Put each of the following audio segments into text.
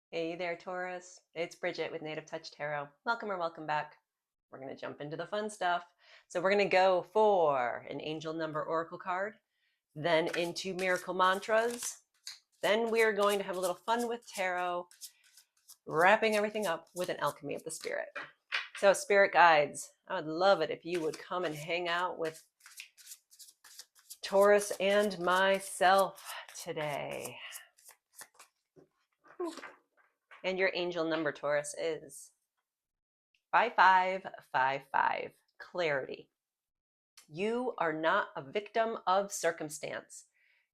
Hey there, Taurus. It's Bridget with Native Touch Tarot. Welcome or welcome back. We're going to jump into the fun stuff. So, we're going to go for an angel number oracle card, then into miracle mantras. Then we are going to have a little fun with tarot, wrapping everything up with an alchemy of the spirit. So, spirit guides, I would love it if you would come and hang out with Taurus and myself today. And your angel number, Taurus, is 5555. Clarity. You are not a victim of circumstance.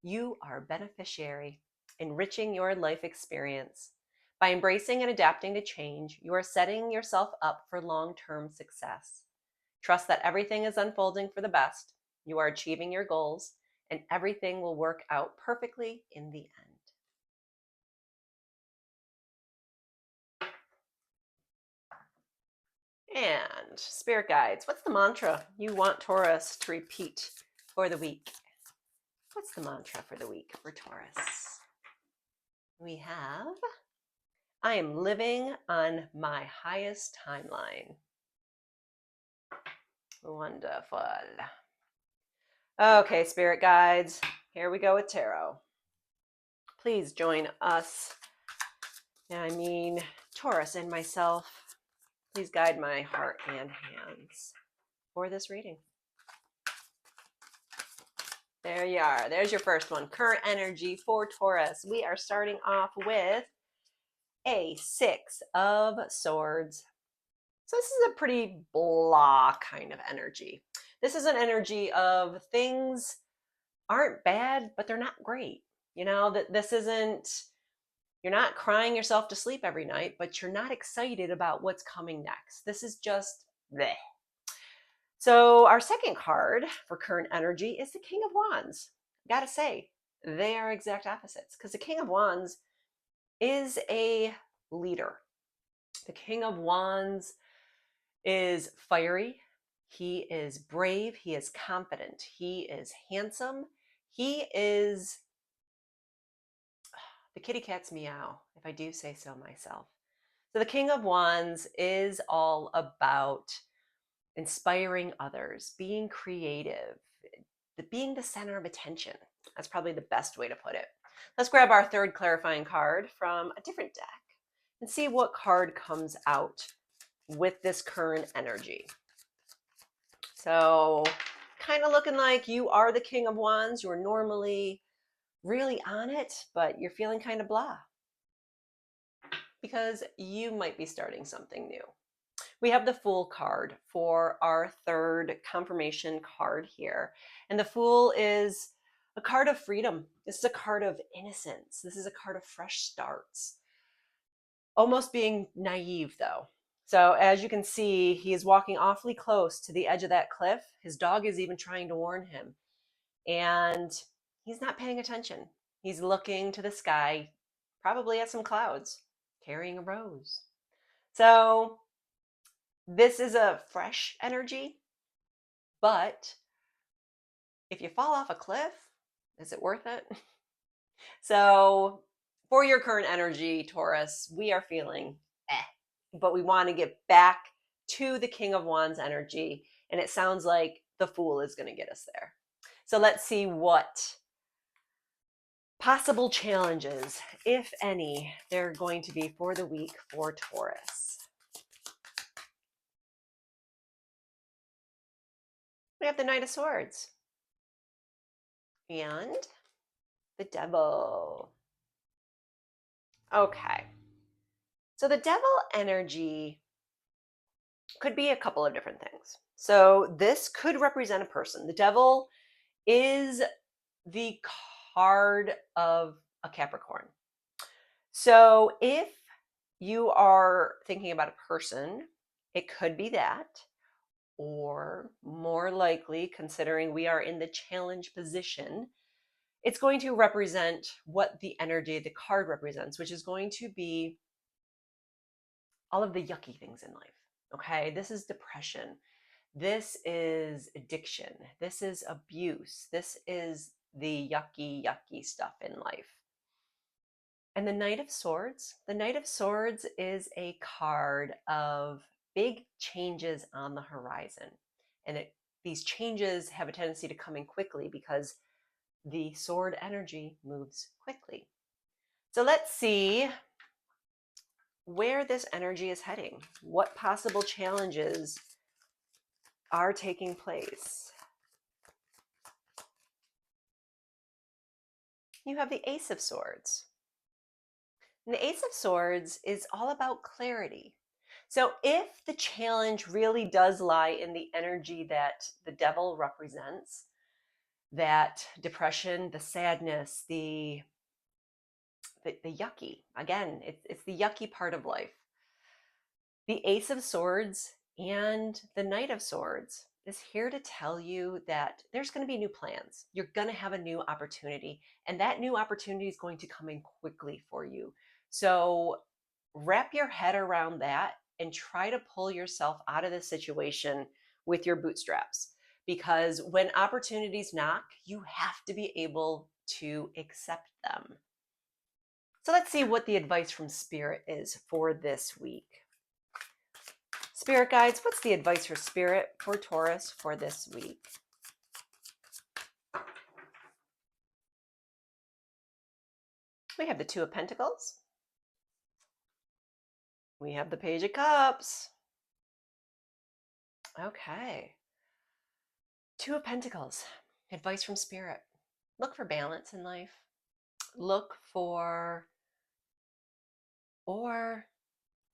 You are a beneficiary, enriching your life experience. By embracing and adapting to change, you are setting yourself up for long-term success. Trust that everything is unfolding for the best. You are achieving your goals, and everything will work out perfectly in the end. And spirit guides, what's the mantra you want Taurus to repeat for the week? What's the mantra for the week for Taurus? We have, I am living on my highest timeline. Wonderful. Okay, spirit guides, here we go with tarot. Please join us, Taurus and myself. Please guide my heart and hands for this reading. There you are. There's your first one. Current energy for Taurus. We are starting off with a 6 of Swords. So this is a pretty blah kind of energy. This is an energy of things aren't bad, but they're not great. You know, that this isn't, you're not crying yourself to sleep every night, but you're not excited about what's coming next. This is just bleh. So our second card for current energy is the King of Wands. Gotta say, they are exact opposites because the King of Wands is a leader. The King of Wands is fiery. He is brave. He is confident. He is handsome. He is the kitty cat's meow, if I do say so myself. So the King of Wands is all about inspiring others, being creative, being the center of attention. That's probably the best way to put it. Let's grab our third clarifying card from a different deck and see what card comes out with this current energy. So kind of looking like you are the King of Wands. You're normally really on it, but you're feeling kind of blah because you might be starting something new. We have the Fool card for our third confirmation card here. And the Fool is a card of freedom. This is a card of innocence. This is a card of fresh starts. Almost being naive though. So as you can see, he is walking awfully close to the edge of that cliff. His dog is even trying to warn him. And he's not paying attention. He's looking to the sky, probably at some clouds, carrying a rose. So this is a fresh energy, but if you fall off a cliff, is it worth it? So for your current energy, Taurus, we are feeling but we want to get back to the King of Wands energy. And it sounds like the Fool is going to get us there. So let's see what possible challenges, if any, they're going to be for the week for Taurus. We have the Knight of Swords and the Devil. Okay. So the Devil energy could be a couple of different things. So this could represent a person. The Devil is the card of a Capricorn. So if you are thinking about a person, it could be that, or more likely, considering we are in the challenge position, it's going to represent what the energy of the card represents, which is going to be all of the yucky things in life. Okay, this is depression. This is addiction. This is abuse. This is the yucky, yucky stuff in life. And the Knight of Swords, the Knight of Swords is a card of big changes on the horizon. And these changes have a tendency to come in quickly because the sword energy moves quickly. So let's see where this energy is heading. What possible challenges are taking place? You have the Ace of Swords. And the Ace of Swords is all about clarity. So if the challenge really does lie in the energy that the devil represents, that depression, the sadness, the yucky, again, it's the yucky part of life. The Ace of Swords and the Knight of Swords is here to tell you that there's going to be new plans. You're going to have a new opportunity, and that new opportunity is going to come in quickly for you. So wrap your head around that and try to pull yourself out of the situation with your bootstraps. Because when opportunities knock, you have to be able to accept them. So let's see what the advice from Spirit is for this week. Spirit guides, what's the advice for Spirit for Taurus for this week? We have the Two of Pentacles. We have the Page of Cups. Okay. Two of Pentacles, advice from Spirit. Look for balance in life. Look for, or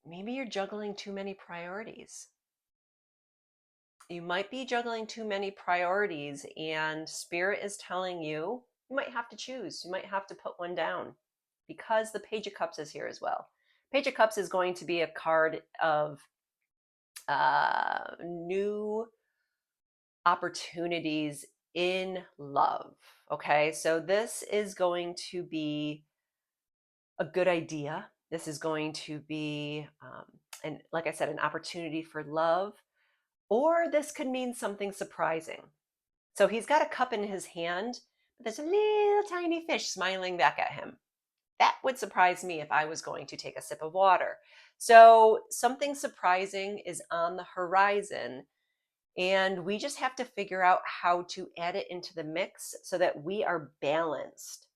maybe you're juggling too many priorities. You might be juggling too many priorities, and Spirit is telling you, you might have to choose. You might have to put one down because the Page of Cups is here as well. Page of Cups is going to be a card of new opportunities in love. Okay, so this is going to be a good idea. This is going to be, and like I said, an opportunity for love, or this could mean something surprising. So he's got a cup in his hand, but there's a little tiny fish smiling back at him. That would surprise me if I was going to take a sip of water. So something surprising is on the horizon, and we just have to figure out how to add it into the mix so that we are balanced.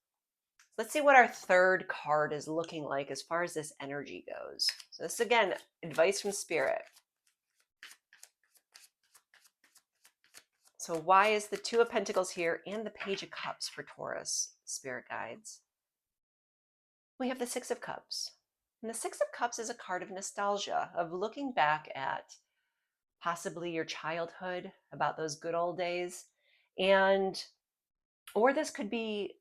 Let's see what our third card is looking like as far as this energy goes. So this, again, advice from Spirit. So why is the Two of Pentacles here and the Page of Cups for Taurus, Spirit guides? We have the Six of Cups. And the Six of Cups is a card of nostalgia, of looking back at possibly your childhood, about those good old days. And, or this could be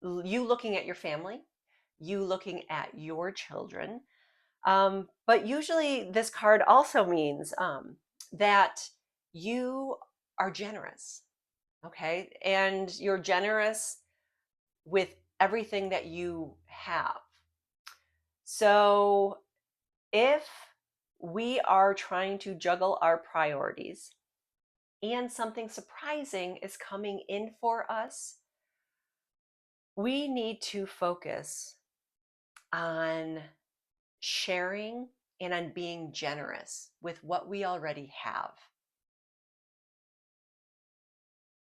you looking at your family, you looking at your children. But usually this card also means that you are generous, okay? And you're generous with everything that you have. So if we are trying to juggle our priorities and something surprising is coming in for us, we need to focus on sharing and on being generous with what we already have.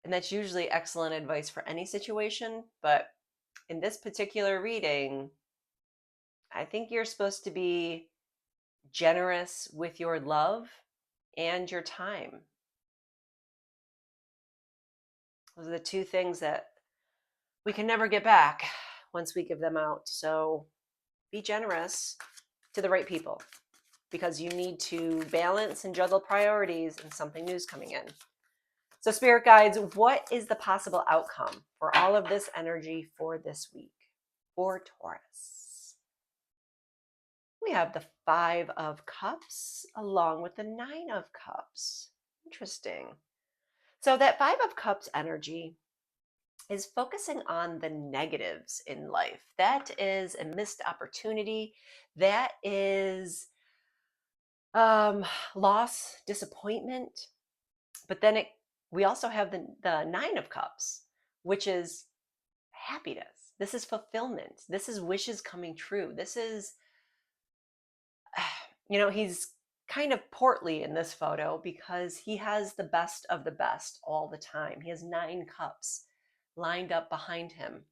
And that's usually excellent advice for any situation, but in this particular reading, I think you're supposed to be generous with your love and your time. Those are the two things that we can never get back once we give them out. So be generous to the right people, because you need to balance and juggle priorities and something new is coming in. So Spirit guides, what is the possible outcome for all of this energy for this week for Taurus? We have the Five of Cups along with the Nine of Cups. Interesting. So that Five of Cups energy is focusing on the negatives in life. That is a missed opportunity. That is loss, disappointment. But then we also have the Nine of Cups, which is happiness. This is fulfillment. This is wishes coming true. This is, he's kind of portly in this photo because he has the best of the best all the time. He has 9 cups lined up behind him.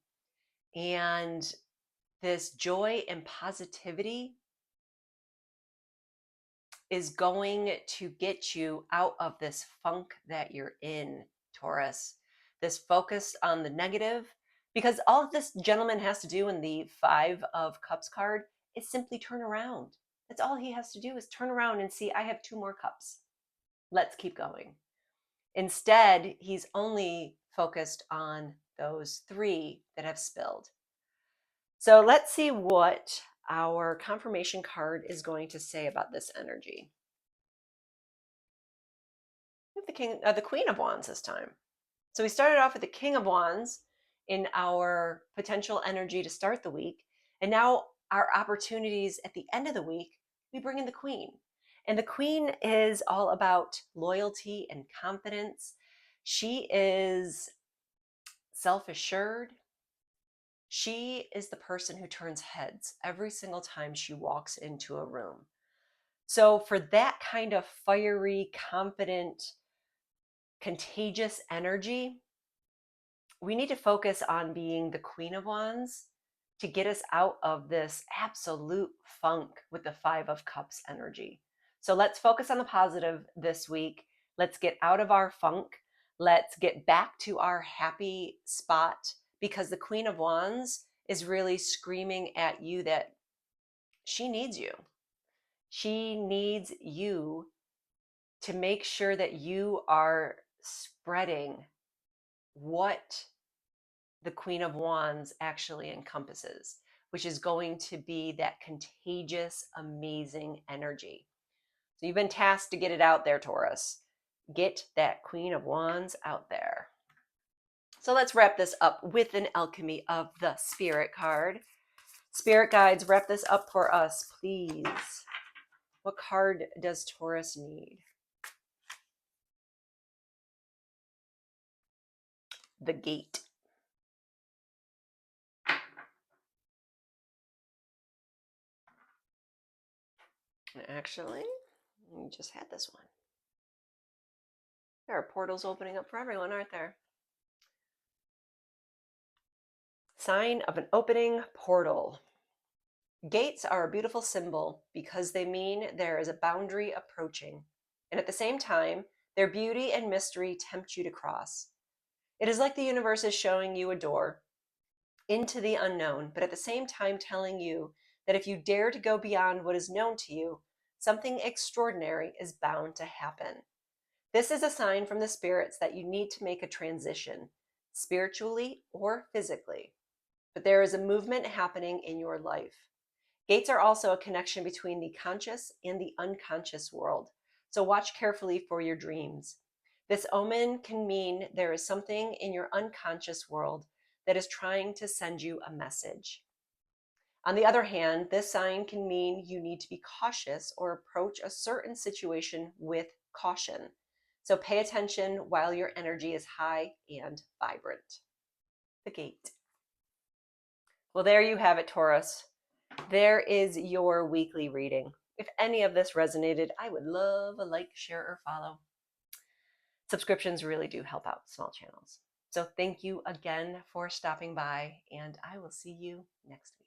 And this joy and positivity is going to get you out of this funk that you're in, Taurus. This focus on the negative, because all this gentleman has to do in the 5 of Cups card is simply turn around. That's all he has to do, is turn around and see, I have 2 more cups. Let's keep going. Instead, he's only focused on those 3 that have spilled. So let's see what our confirmation card is going to say about this energy. We have the Queen of Wands this time. So we started off with the King of Wands in our potential energy to start the week. And now our opportunities at the end of the week, we bring in the Queen. And the Queen is all about loyalty and confidence. She is self-assured. She is the person who turns heads every single time she walks into a room. So for that kind of fiery, confident, contagious energy, we need to focus on being the Queen of Wands to get us out of this absolute funk with the 5 of Cups energy. So let's focus on the positive this week. Let's get out of our funk. Let's get back to our happy spot, because the Queen of Wands is really screaming at you that she needs you. She needs you to make sure that you are spreading what the Queen of Wands actually encompasses, which is going to be that contagious, amazing energy. So you've been tasked to get it out there, Taurus. Get that Queen of Wands out there. So let's wrap this up with an Alchemy of the Spirit card. Spirit guides, wrap this up for us, please. What card does Taurus need? The Gate. Actually, we just had this one. There are portals opening up for everyone, aren't there? Sign of an opening portal. Gates are a beautiful symbol because they mean there is a boundary approaching, and at the same time, their beauty and mystery tempt you to cross. It is like the universe is showing you a door into the unknown, but at the same time telling you that if you dare to go beyond what is known to you, something extraordinary is bound to happen. This is a sign from the spirits that you need to make a transition, spiritually or physically. But there is a movement happening in your life. Gates are also a connection between the conscious and the unconscious world, so watch carefully for your dreams. This omen can mean there is something in your unconscious world that is trying to send you a message. On the other hand, this sign can mean you need to be cautious or approach a certain situation with caution. So pay attention while your energy is high and vibrant. The Gate. Well, there you have it, Taurus. There is your weekly reading. If any of this resonated, I would love a like, share, or follow. Subscriptions really do help out small channels. So thank you again for stopping by, and I will see you next week.